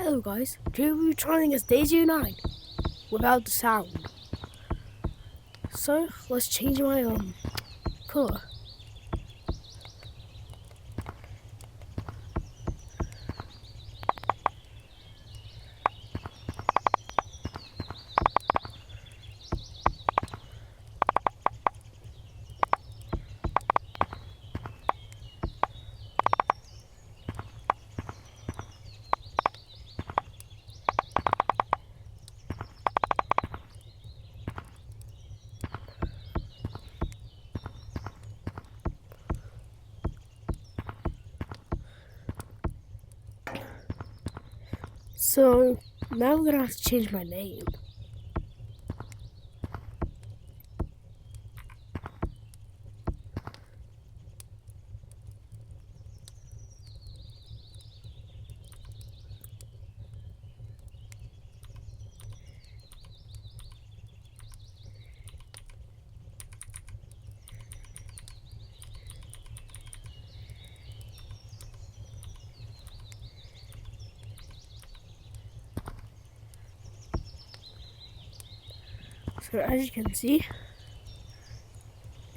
Hello guys, today we're trying as Daisy09 without the sound. So let's change my colour. So now we're gonna have to change my name. So as you can see,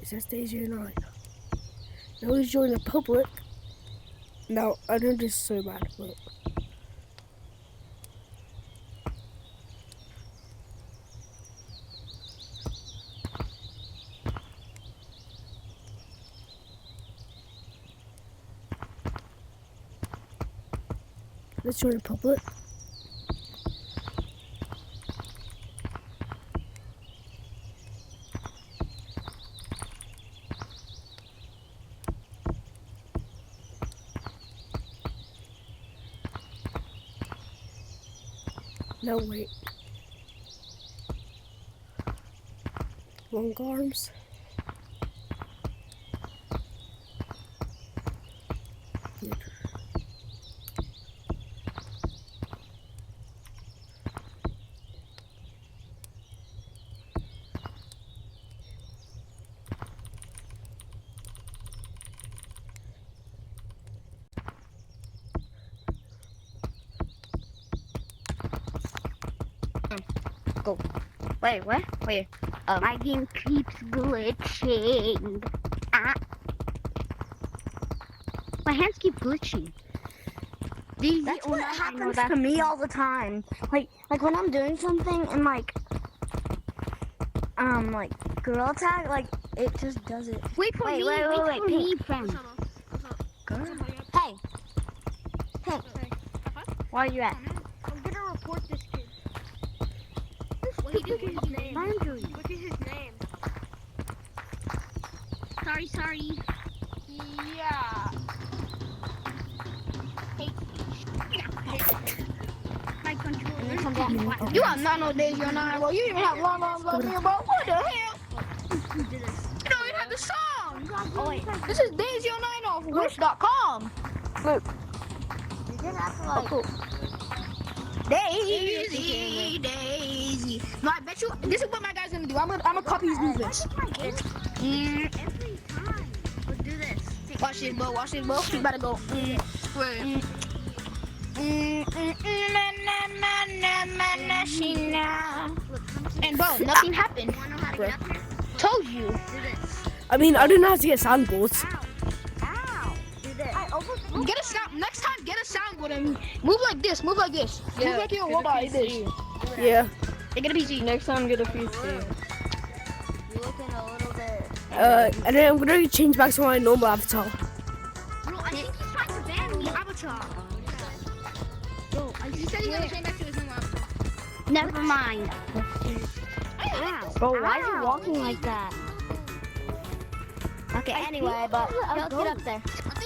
it says Daisy09. Now we join the public. Now I know this is so bad, but let's join the public. No, wait. Long arms. Good. Go. Wait, what? Wait. My game keeps glitching. My hands keep glitching. That's what happens to me all the time. Like when I'm doing something and like Gorilla Tag, like it just does it. Wait for me. Wait. Me, friend. Hey. Where are you at? I'm gonna report this kid. What is his name? Look at his name. Sorry. Yeah. My controller. You are not no Daisy09, bro. You even have long arms like me, bro. What the hell? Who did this? You don't even have the song. Oh wait. This is Daisy09 off Wish.com. Look. You're gonna have to like. Oh, cool. Daisy. No, I bet you. This is what my guy's gonna do. I'm gonna copy his movements. Every time. Let's do this. Watch this, bro. He's about to go. And bro, nothing happened. Wanna know how to get up here? Told you. Do this. I mean, I don't know how to get soundboards. Ow. Do this. Get a sound. Next time, get a soundboard and move like this. Move like this. Move like you're a robot like this. Yeah. Get a PC. Next time, get a PC. You're looking a little bit. And then I'm gonna change back to my normal avatar. Bro, I think he's trying to ban me, Avatar. Bro, he said he's gonna change back to his normal avatar. Never mind. Ow. Bro, why is he walking like that? Okay, anyway, but let's get up there.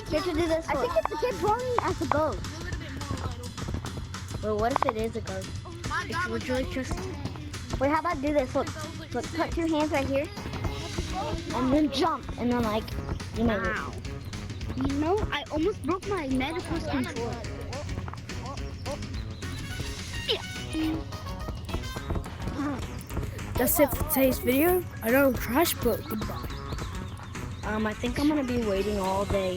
You have to do this. I think it's the kid running as a ghost. Well, what if it is a ghost? It's literally just. Wait, how about do this? Look, put your hands right here, and then jump, and then like, you know. Wow. You know, I almost broke my medical controller. That's it for today's video. I know I'm trash, but goodbye. I think I'm gonna be waiting all day.